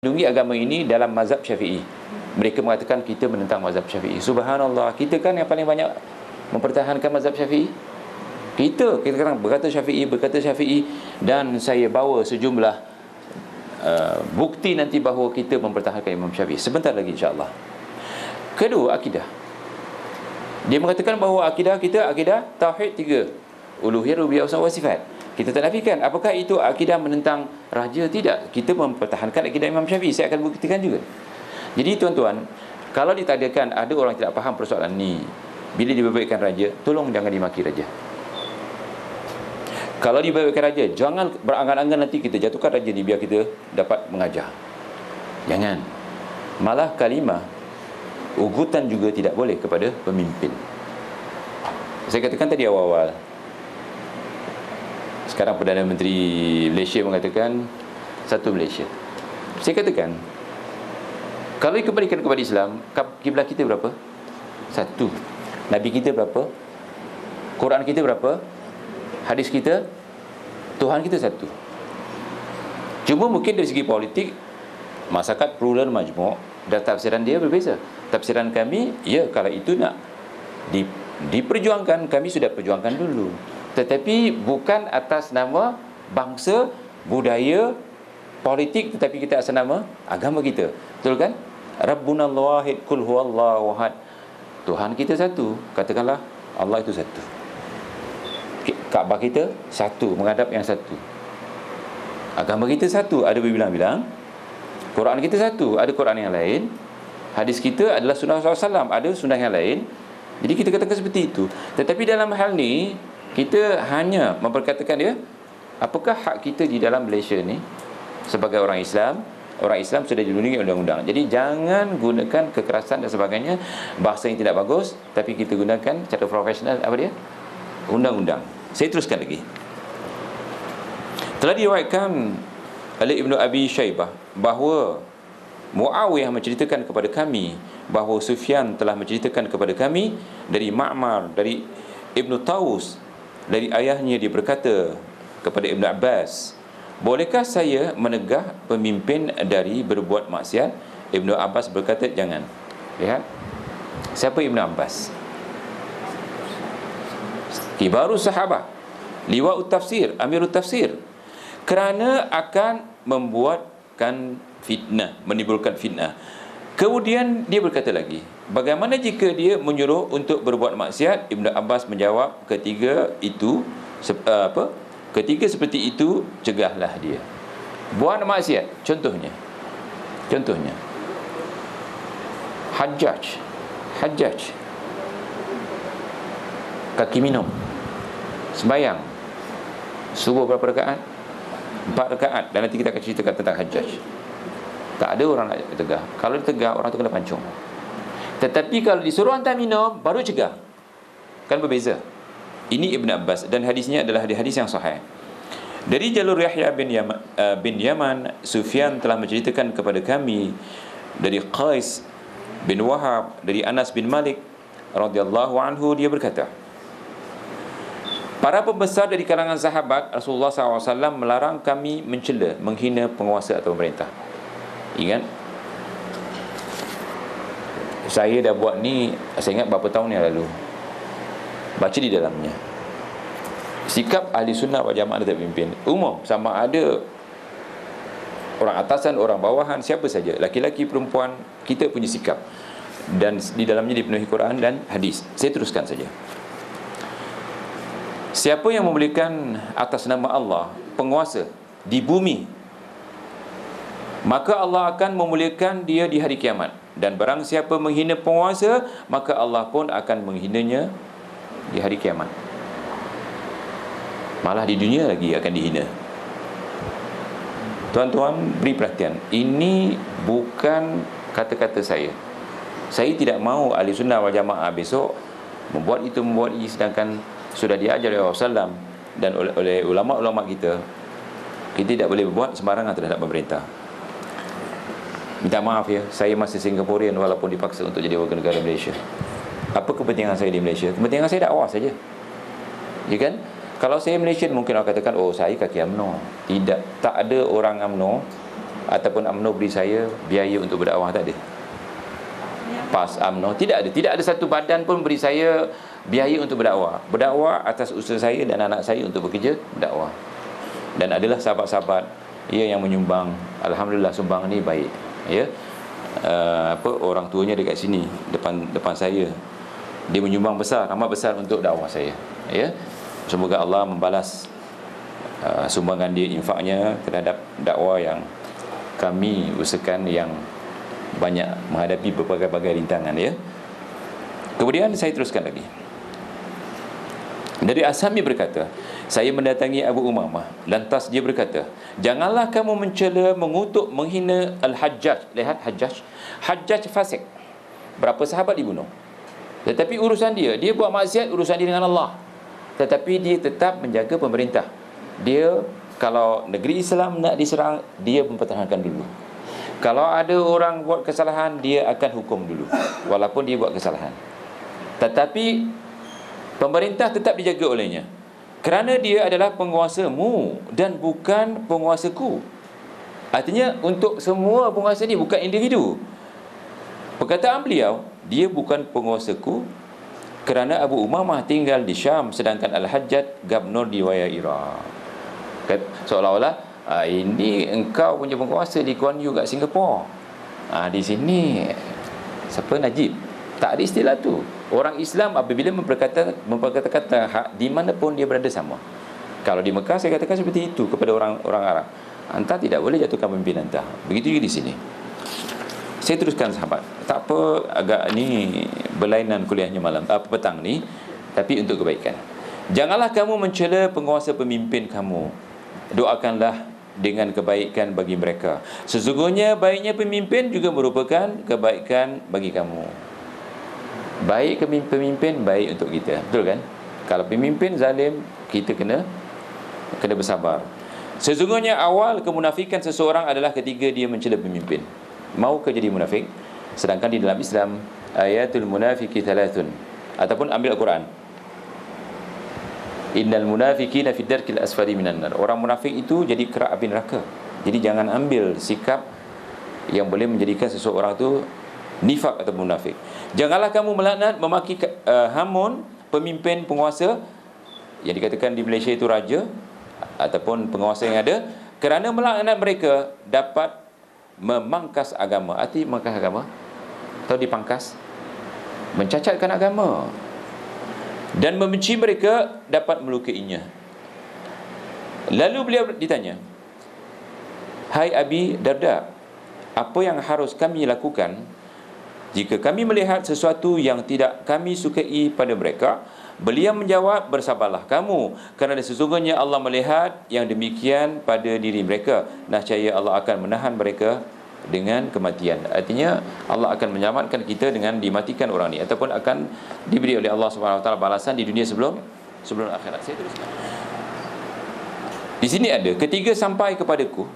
melindungi agama ini dalam mazhab Syafi'i. Mereka mengatakan kita menentang mazhab Syafi'i. Subhanallah, kita kan yang paling banyak mempertahankan mazhab Syafi'i. Kita kan berkata Syafi'i, dan saya bawa sejumlah bukti nanti bahawa kita mempertahankan Imam Syafi'i sebentar lagi insya-Allah. Kedua, akidah. Dia mengatakan bahawa akidah kita akidah tauhid 3, uluhiyah, rububiyah wa sifat. Kita tak nafikan. Apakah itu akidah menentang raja? Tidak. Kita mempertahankan akidah Imam Syafi'i. Saya akan buktikan juga. Jadi tuan-tuan, kalau ditadakan ada orang tidak faham persoalan ni, bila dibaikkan raja, tolong jangan dimaki raja. Kalau dibaikkan raja, jangan berangan-angan nanti kita jatuhkan raja ni biar kita dapat mengajar. Jangan. Malah kalimah ugutan juga tidak boleh kepada pemimpin. Saya katakan tadi awal-awal, sekarang Perdana Menteri Malaysia mengatakan satu Malaysia. Saya katakan, kalau dikembalikan kepada Islam, kiblat kita berapa? Satu. Nabi kita berapa? Quran kita berapa? Hadis kita? Tuhan kita satu. Cuma mungkin dari segi politik, masyarakat plural majmuk dan tafsiran dia berbeza. Tafsiran kami, ya kalau itu nak diperjuangkan, kami sudah perjuangkan dulu. Tetapi bukan atas nama bangsa, budaya, politik, tetapi kita atas nama agama kita. Betul kan? Rabbunal wahid kul huwallahu ahad. Tuhan kita satu. Katakanlah Allah itu satu. Kaabah kita satu, menghadap yang satu. Agama kita satu, ada berbilang-bilang. Quran kita satu, ada Quran yang lain. Hadis kita adalah sunnah Rasulullah SAW, ada sunnah yang lain. Jadi kita katakan seperti itu. Tetapi dalam hal ni, kita hanya memperkatakan dia, apakah hak kita di dalam Malaysia ni sebagai orang Islam? Orang Islam sudah dilindungi undang-undang. Jadi jangan gunakan kekerasan dan sebagainya, bahasa yang tidak bagus, tapi kita gunakan cara profesional, apa dia? Undang-undang. Saya teruskan lagi. Telah diriwayatkan oleh Ibnu Abi Syaibah bahawa Muawiyah menceritakan kepada kami bahawa Sufyan telah menceritakan kepada kami dari Ma'mar, dari Ibnu Taus, dari ayahnya, dia berkata kepada Ibn Abbas, bolehkah saya menegah pemimpin dari berbuat maksiat? Ibn Abbas berkata, jangan. Lihat, siapa Ibn Abbas? Kibarus sahabat, liwa'ut tafsir, amirut tafsir. Kerana akan membuatkan fitnah, menimbulkan fitnah. Kemudian dia berkata lagi, bagaimana jika dia menyuruh untuk berbuat maksiat? Ibn Abbas menjawab, ketiga seperti itu, cegahlah dia. Buat maksiat, contohnya Hajjaj kaki minum, sembahyang subuh berapa rakaat? 4 rakaat. Dan nanti kita akan ceritakan tentang Hajjaj. Tak ada orang nak tegah. Kalau ditegah, orang tu kena pancung. Tetapi kalau disuruh hantar minum, baru cegah. Kan berbeza. Ini Ibn Abbas, dan hadisnya adalah hadis yang sahih. Dari jalur Yahya bin Yaman, Sufyan telah menceritakan kepada kami dari Qais bin Wahab, dari Anas bin Malik radhiyallahu anhu, dia berkata, para pembesar dari kalangan sahabat Rasulullah SAW melarang kami mencela, menghina penguasa atau pemerintah. Ingat, saya dah buat ni, saya ingat berapa tahun yang lalu, baca di dalamnya sikap ahli sunnah wal jamaah dan pemimpin umum, sama ada orang atasan, orang bawahan, siapa saja, laki-laki, perempuan, kita punya sikap, dan di dalamnya dipenuhi Quran dan hadis. Saya teruskan saja. Siapa yang memulihkan atas nama Allah penguasa di bumi, maka Allah akan memuliakan dia di hari kiamat. Dan barang siapa menghina penguasa, maka Allah pun akan menghinanya di hari kiamat. Malah di dunia lagi akan dihina. Tuan-tuan, beri perhatian. Ini bukan kata-kata saya. Saya tidak mahu ahli sunnah wal jamaah besok membuat itu, membuat ini, sedangkan sudah diajar oleh Rasulullah dan oleh ulama-ulama kita. Kita tidak boleh berbuat sembarangan terhadap pemerintah. Minta maaf ya, saya masih Singaporean walaupun dipaksa untuk jadi warga negara Malaysia. Apa kepentingan saya di Malaysia? Kepentingan saya dakwah saja. Ya kan? Kalau saya Malaysian, mungkin orang katakan, oh saya kaki UMNO. Tidak, tak ada orang UMNO ataupun UMNO beri saya biaya untuk berdakwah, tak ada. PAS, UMNO, tidak ada satu badan pun beri saya biaya untuk berdakwah atas usaha saya dan anak saya untuk bekerja berdakwah. Dan adalah sahabat-sahabat yang menyumbang. Alhamdulillah, sumbang ni baik, orang tuanya dekat sini, depan saya, dia menyumbang besar, amat besar untuk dakwah saya, Semoga Allah membalas sumbangan dia, infaknya terhadap dakwah yang kami usahakan, yang banyak menghadapi berbagai-bagai rintangan, Kemudian saya teruskan lagi. Dari Asami berkata, saya mendatangi Abu Umamah, lantas dia berkata, janganlah kamu mencela, mengutuk, menghina Al-Hajjaj. Lihat Hajjaj fasik. Berapa sahabat dibunuh, tetapi urusan dia buat maksiat, urusan dia dengan Allah. Tetapi dia tetap menjaga pemerintah. Dia, kalau negeri Islam nak diserang, dia mempertahankan dulu. Kalau ada orang buat kesalahan, dia akan hukum dulu, walaupun dia buat kesalahan. Tetapi pemerintah tetap dijaga olehnya, kerana dia adalah penguasamu dan bukan penguasaku. Artinya untuk semua penguasa ni, bukan individu. Perkataan beliau, dia bukan penguasaku, kerana Abu Umamah tinggal di Syam, sedangkan Al-Hajjaj gubernur di wilayah Iraq. Seolah-olah ini engkau punya penguasa di Kuan Yew kat Singapura. Di sini siapa, Najib? Tak ada istilah tu. Orang Islam apabila memperkata-kata hak, di mana pun dia berada sama. Kalau di Mekah saya katakan seperti itu kepada orang Arab, anta tidak boleh jatuhkan pemimpin anta. Begitu juga di sini. Saya teruskan sahabat. Tak apa, agak ni berlainan kuliahnya malam petang ni, tapi untuk kebaikan. Janganlah kamu mencela penguasa pemimpin kamu. Doakanlah dengan kebaikan bagi mereka. Sesungguhnya baiknya pemimpin juga merupakan kebaikan bagi kamu. Baik pemimpin, baik untuk kita, betul kan? Kalau pemimpin zalim, kita kena bersabar. Sesungguhnya awal kemunafikan seseorang adalah ketika dia mencela pemimpin. Mau ke jadi munafik? Sedangkan di dalam Islam, ayatul munafiqi thalathun, ataupun ambil Al-Quran, innal munafiqina fi darkil asfali minan nar. Orang munafik itu jadi kerak api neraka. Jadi jangan ambil sikap yang boleh menjadikan seseorang itu nifak atau munafik. Janganlah kamu melaknat, memaki hamun pemimpin, penguasa yang dikatakan di Malaysia itu raja ataupun penguasa yang ada, kerana melaknat mereka dapat memangkas agama. Arti memangkas agama, atau dipangkas, mencacatkan agama. Dan membenci mereka dapat melukainya. Lalu beliau ditanya, hai Abi Darda, apa yang harus kami lakukan jika kami melihat sesuatu yang tidak kami sukai pada mereka? Beliau menjawab, bersabarlah kamu, kerana sesungguhnya Allah melihat yang demikian pada diri mereka. Nescaya Allah akan menahan mereka dengan kematian. Artinya Allah akan menyelamatkan kita dengan dimatikan orang ni, ataupun akan diberi oleh Allah SWT balasan di dunia sebelum akhirat. Saya teruskan. Di sini ada, ketiga sampai kepadaku,